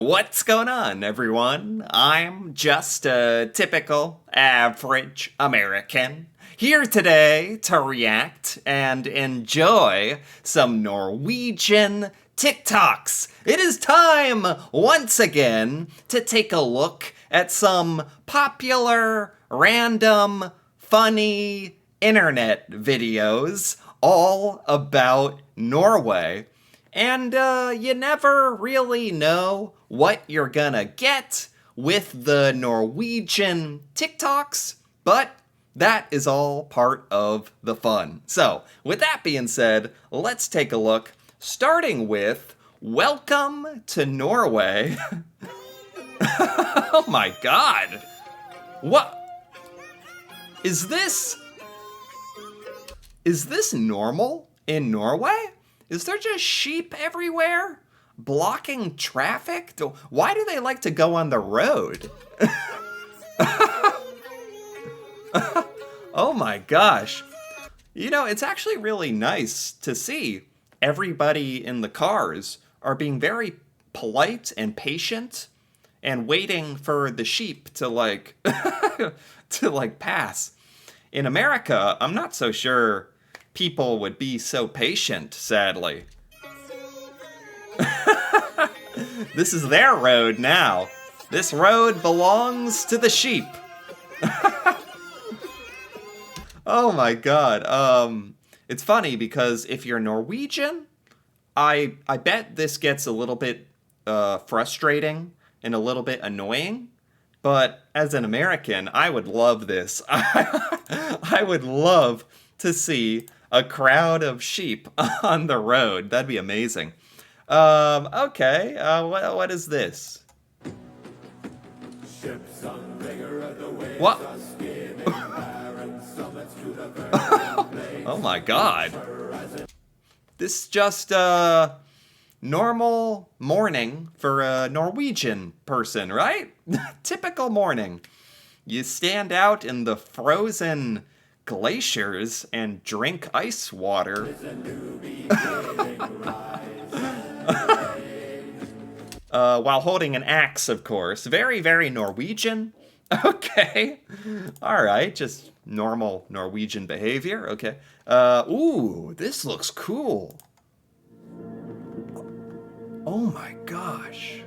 What's going on, everyone? I'm just a typical, average American, here today to react and enjoy some Norwegian TikToks. It is time, once again, to take a look at some popular, random, funny internet videos all about Norway. And you never really know what you're gonna get with the Norwegian TikToks, but that is all part of the fun. So, with that being said, let's take a look, starting with Welcome to Norway. Oh my god! What? Is this. Is this normal in Norway? Is there just sheep everywhere? Blocking traffic? Why do they like to go on the road? Oh my gosh. You know, it's actually really nice to see everybody in the cars are being very polite and patient and waiting for the sheep to pass. In America, I'm not so sure people would be so patient, sadly. This is their road now. This road belongs to the sheep. Oh my god. It's funny because if you're Norwegian, I bet this gets a little bit frustrating and a little bit annoying. But as an American, I would love this. I would love to see a crowd of sheep on the road. That'd be amazing. Okay. What is this? What? Oh my god. This just normal morning for a Norwegian person, right? Typical morning. You stand out in the frozen glaciers and drink ice water. While holding an axe, of course. Very, very Norwegian. Okay. All right, just normal Norwegian behavior. Okay. Ooh, this looks cool. Oh my gosh.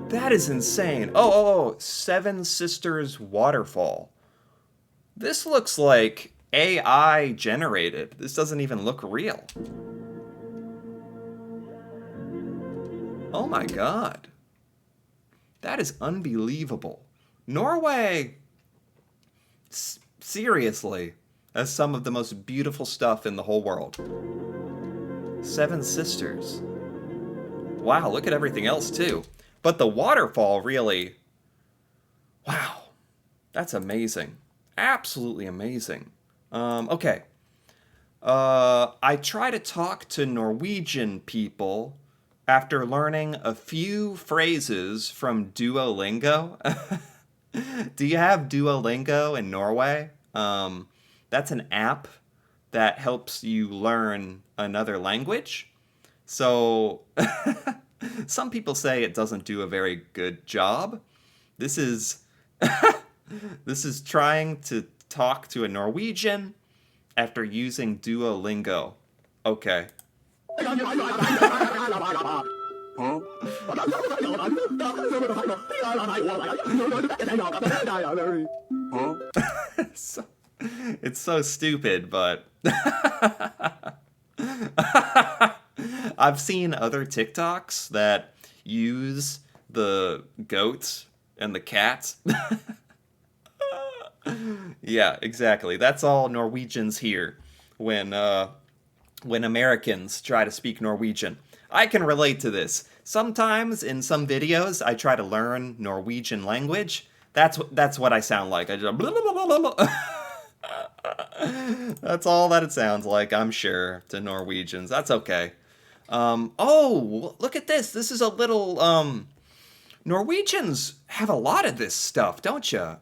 That is insane. Oh, Seven Sisters Waterfall. This looks like AI generated. This doesn't even look real. Oh my god. That is unbelievable. Norway, seriously, has some of the most beautiful stuff in the whole world. Seven Sisters. Wow, look at everything else too. But the waterfall really, wow, that's amazing. Absolutely amazing. Okay. I try to talk to Norwegian people after learning a few phrases from Duolingo. Do you have Duolingo in Norway? That's an app that helps you learn another language. So some people say it doesn't do a very good job. This is this is trying to talk to a Norwegian after using Duolingo. Okay. So, it's so stupid, but I've seen other TikToks that use the goats and the cats. Yeah, exactly. That's all Norwegians hear when Americans try to speak Norwegian. I can relate to this. Sometimes in some videos I try to learn Norwegian language. That's what I sound like. I just blah, blah, blah, blah, blah. That's all that it sounds like, I'm sure, to Norwegians. That's okay. Oh, look at this. This is a little Norwegians have a lot of this stuff, don't you?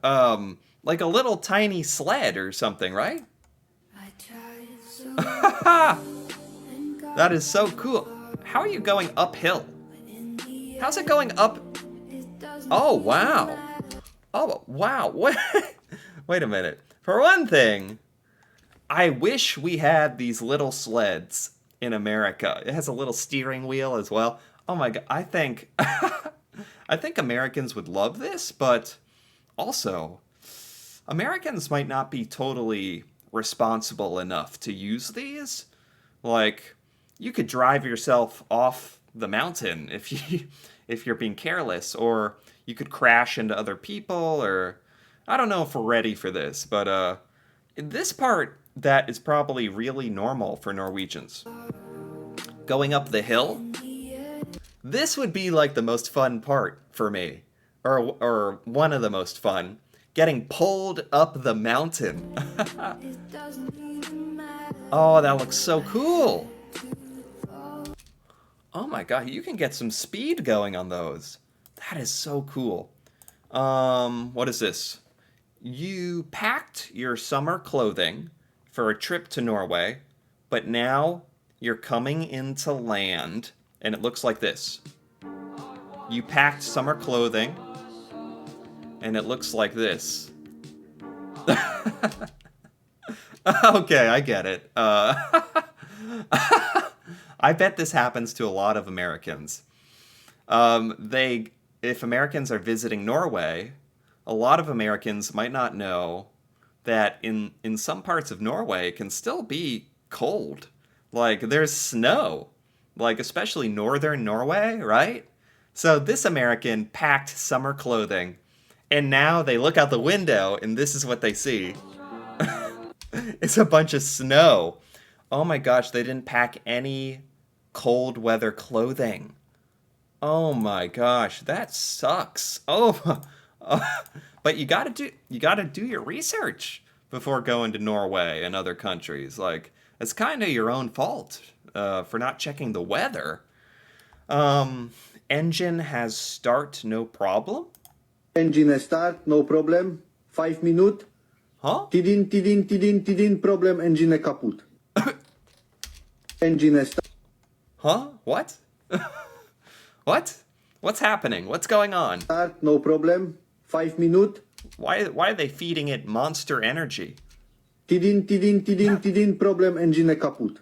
Like a little tiny sled or something, right? That is so cool. How are you going uphill? How's it going up? Oh, wow. Oh, wow. What? Wait a minute. For one thing, I wish we had these little sleds in America. It has a little steering wheel as well. Oh my god, I think I think Americans would love this, but also Americans might not be totally responsible enough to use these. Like, you could drive yourself off the mountain if you if you're being careless, or you could crash into other people, or I don't know if we're ready for this, but this part that is probably really normal for Norwegians. Going up the hill, this would be like the most fun part for me, or one of the most fun. Getting pulled up the mountain. Oh, that looks so cool. Oh my god, you can get some speed going on those. That is so cool. What is this? You packed your summer clothing for a trip to Norway, but now you're coming into land, and it looks like this. You packed summer clothing, and it looks like this. Okay, I get it. I bet this happens to a lot of Americans. If Americans are visiting Norway, a lot of Americans might not know that in some parts of Norway it can still be cold. Like, there's snow. Like, especially northern Norway, right? So this American packed summer clothing, and now they look out the window, and this is what they see. It's a bunch of snow. Oh my gosh, they didn't pack any cold weather clothing. Oh my gosh, that sucks. Oh, but you gotta do your research before going to Norway and other countries. Like, it's kind of your own fault for not checking the weather. Engine has start, no problem. Engine start, no problem. 5 minutes. Huh? Tidin, problem, engine kaput. Engine start. Huh? What? What? What's happening? What's going on? Start, no problem. 5 minutes. Why are they feeding it Monster Energy? Tidin, problem, engine kaput.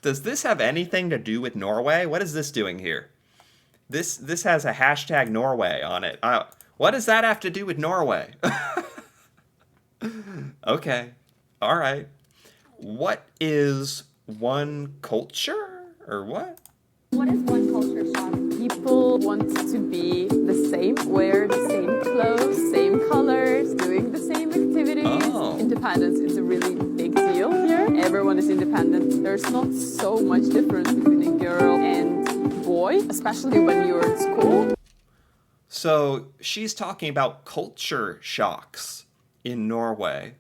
Does this have anything to do with Norway? What is this doing here? This has a hashtag Norway on it. What does that have to do with Norway? Okay. All right. What is one culture? Or what? What is one culture shock? People want to be the same, wear the same clothes, same colors, doing the same activities. Oh. Independence is a really big deal here. Everyone is independent. There's not so much difference between a girl and boy, especially when you're at school. So she's talking about culture shocks in Norway.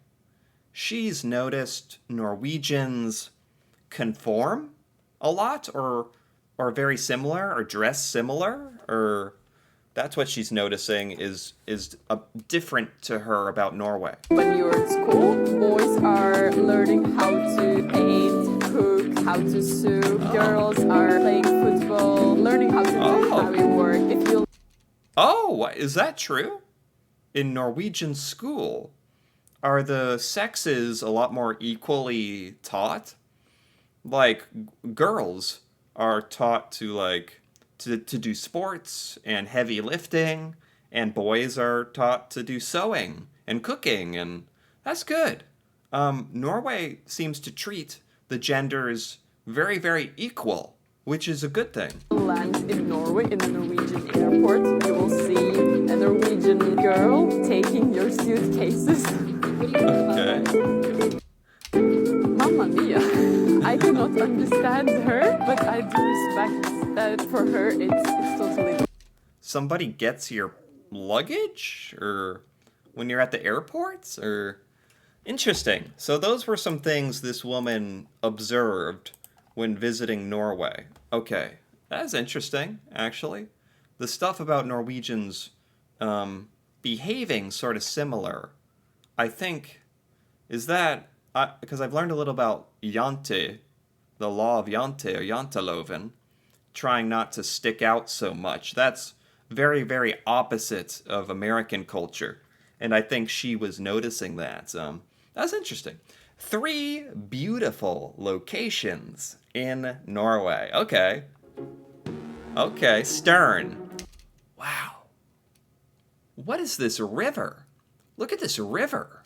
She's noticed Norwegians conform a lot, or very similar, or dress similar, or that's what she's noticing is different to her about Norway. When you're at school, boys are learning how to paint, cook, how to sew. Girls are playing football, learning how to do heavy work. If you Oh, is that true? In Norwegian school, are the sexes a lot more equally taught? Like, girls are taught to do sports and heavy lifting, and boys are taught to do sewing and cooking, and that's good. Norway seems to treat the genders very, very equal, which is a good thing. land in Norway, in the Norwegian airport, you will see a Norwegian girl taking your suitcases. Okay. Mamma mia! I cannot understand her, but I do respect that for her it's totally. Somebody gets your luggage, or when you're at the airports, or interesting. So those were some things this woman observed when visiting Norway. Okay, that's interesting, actually. The stuff about Norwegians behaving sort of similar, I think, is that because I've learned a little about jante the law of Jante or Janteloven, trying not to stick out so much. That's very, very opposite of American culture. And I think she was noticing that. That's interesting. 3 beautiful locations in Norway. Okay. Okay, Stern. Wow. What is this river? Look at this river.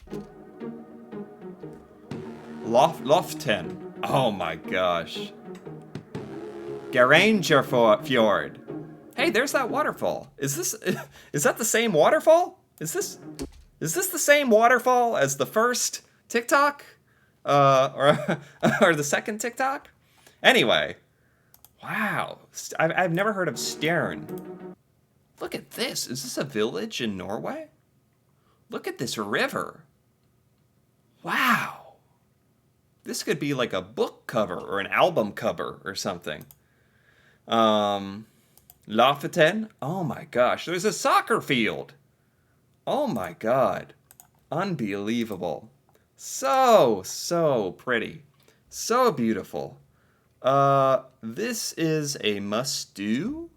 Loften. Oh my gosh. Gerangerfjord. Hey, there's that waterfall. Is that the same waterfall? Is this the same waterfall as the first TikTok? Or the second TikTok? Anyway. Wow. I've never heard of Stern. Look at this. Is this a village in Norway? Look at this river. Wow. This could be like a book cover or an album cover or something. Lafayette. Oh my gosh, there's a soccer field. Oh my god. Unbelievable. So pretty. So beautiful. This is a must-do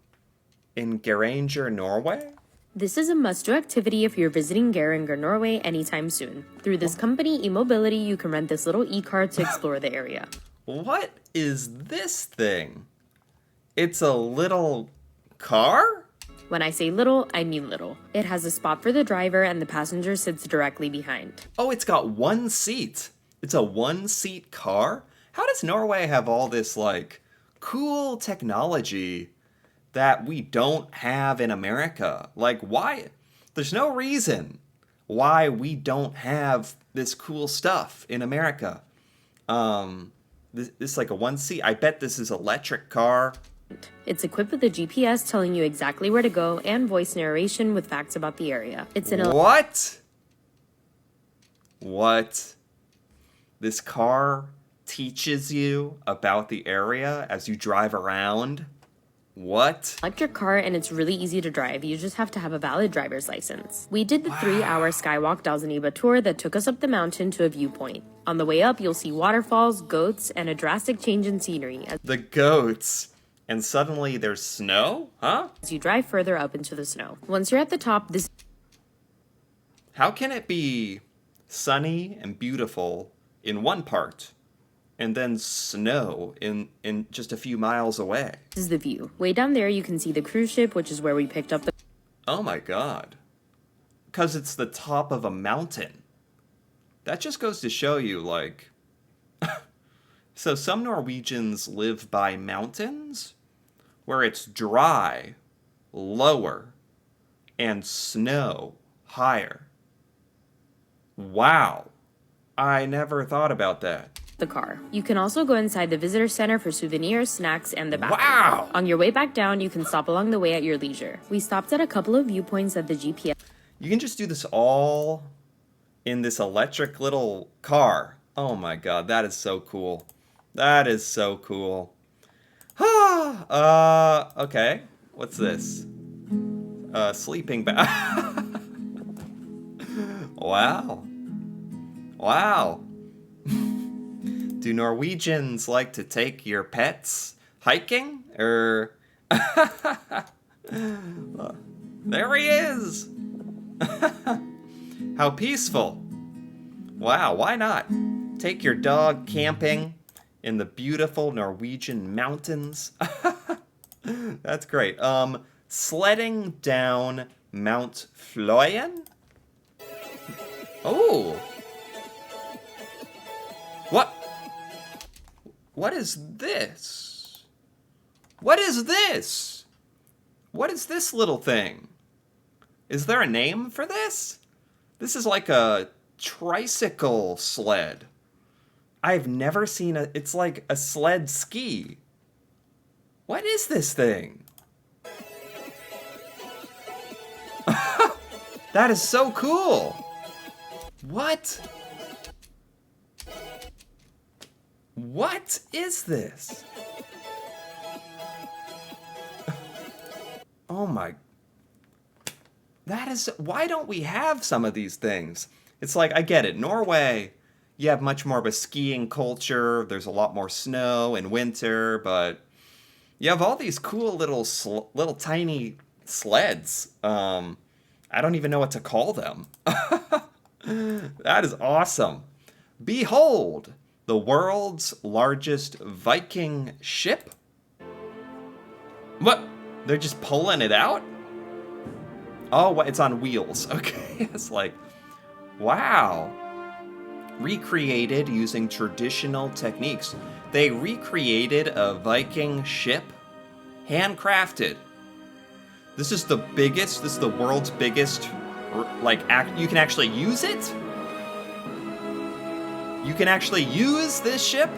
in Geiranger, Norway? This is a must-do activity if you're visiting Geiranger, Norway anytime soon. Through this company, eMobility, you can rent this little e-car to explore the area. What is this thing? It's a little car? When I say little, I mean little. It has a spot for the driver and the passenger sits directly behind. Oh, it's got 1 seat. It's a 1-seat car? How does Norway have all this, like, cool technology that we don't have in America? Like, why? There's no reason why we don't have this cool stuff in America. This is like a 1-seat. I bet this is electric car. It's equipped with a GPS telling you exactly where to go and voice narration with facts about the area. It's an What? What? This car teaches you about the area as you drive around? What? electric car and it's really easy to drive. You just have to have a valid driver's license. We did the 3-hour Skywalk Dalsaniba tour that took us up the mountain to a viewpoint. On the way up, you'll see waterfalls, goats, and a drastic change in scenery The goats. And suddenly there's snow? Huh? as you drive further up into the snow. Once you're at the top, this How can it be sunny and beautiful in one part and then snow in just a few miles away? is the view. Way down there, you can see the cruise ship, which is where we picked up the Oh my god. Because it's the top of a mountain. That just goes to show you, like... So some Norwegians live by mountains where it's dry, lower, and snow higher. Wow. I never thought about that. car. You can also go inside the visitor center for souvenirs, snacks, and the bathroom. Wow! On your way back down, you can stop along the way at your leisure. We stopped at a couple of viewpoints that the GPS You can just do this all in this electric little car. Oh my god, that is so cool. That is so cool. Okay. What's this? Sleeping bag. Wow. Wow. Do Norwegians like to take your pets hiking? Or... There he is! How peaceful. Wow, why not? Take your dog camping in the beautiful Norwegian mountains. That's great. Sledding down Mount Fløyen? Oh! What? What is this? What is this? What is this little thing? Is there a name for this? This is like a tricycle sled. I've never seen a... It's like a sled ski. What is this thing? That is so cool. What? What is this? Oh my... That is... Why don't we have some of these things? It's like, I get it. Norway you have much more of a skiing culture. There's a lot more snow in winter, but you have all these cool little tiny sleds. I don't even know what to call them. That is awesome. Behold, the world's largest Viking ship. What? They're just pulling it out? Oh, it's on wheels. Okay, it's like, wow. Recreated using traditional techniques. They recreated a Viking ship, handcrafted. This is the world's biggest, you can actually use it? You can actually use this ship?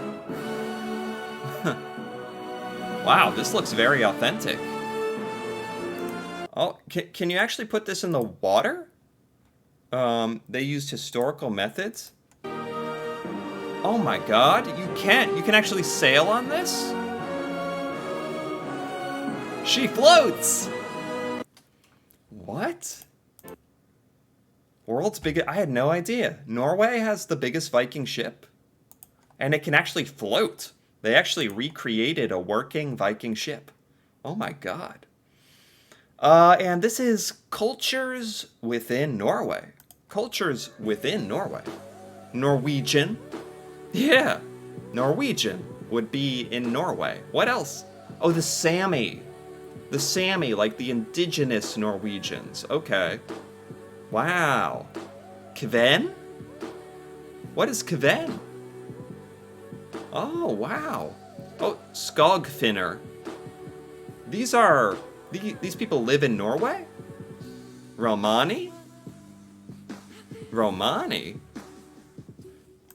Wow, this looks very authentic. Oh, can you actually put this in the water? They used historical methods. Oh my god, you can actually sail on this? She floats! What? World's biggest, I had no idea. Norway has the biggest Viking ship? And it can actually float. They actually recreated a working Viking ship. Oh my god. And this is cultures within Norway. Cultures within Norway. Norwegian. Yeah, Norwegian would be in Norway. What else? Oh, the Sami. The Sami, like the indigenous Norwegians. Okay. Wow. Kven? What is Kven? Oh, wow. Oh, Skogfinner. These people live in Norway? Romani? Romani?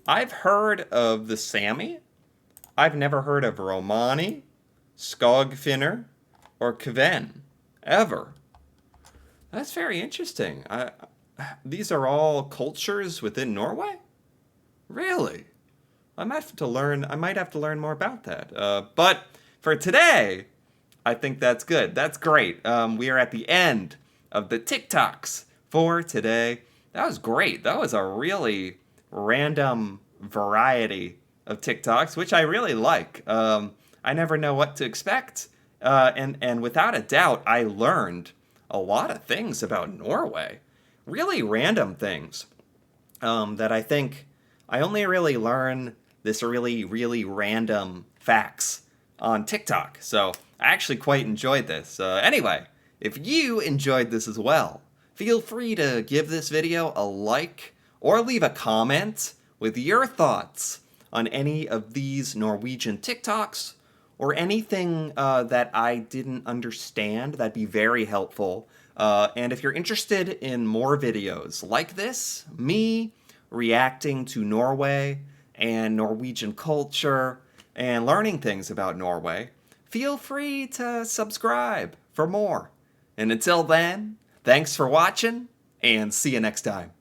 I've heard of the Sami. I've never heard of Romani, Skogfinner, or Kven. Ever. That's very interesting. These are all cultures within Norway? Really? I might have to learn more about that. But for today, I think that's good. That's great. We are at the end of the TikToks for today. That was great. That was a really random variety of TikToks, which I really like. I never know what to expect. And without a doubt, I learned a lot of things about Norway. Really random things that I think I only really learn this really, really random facts on TikTok. So I actually quite enjoyed this. Anyway, if you enjoyed this as well, feel free to give this video a like or leave a comment with your thoughts on any of these Norwegian TikToks or anything that I didn't understand. That'd be very helpful. And if you're interested in more videos like this, me reacting to Norway and Norwegian culture and learning things about Norway, feel free to subscribe for more. And until then, thanks for watching and see you next time.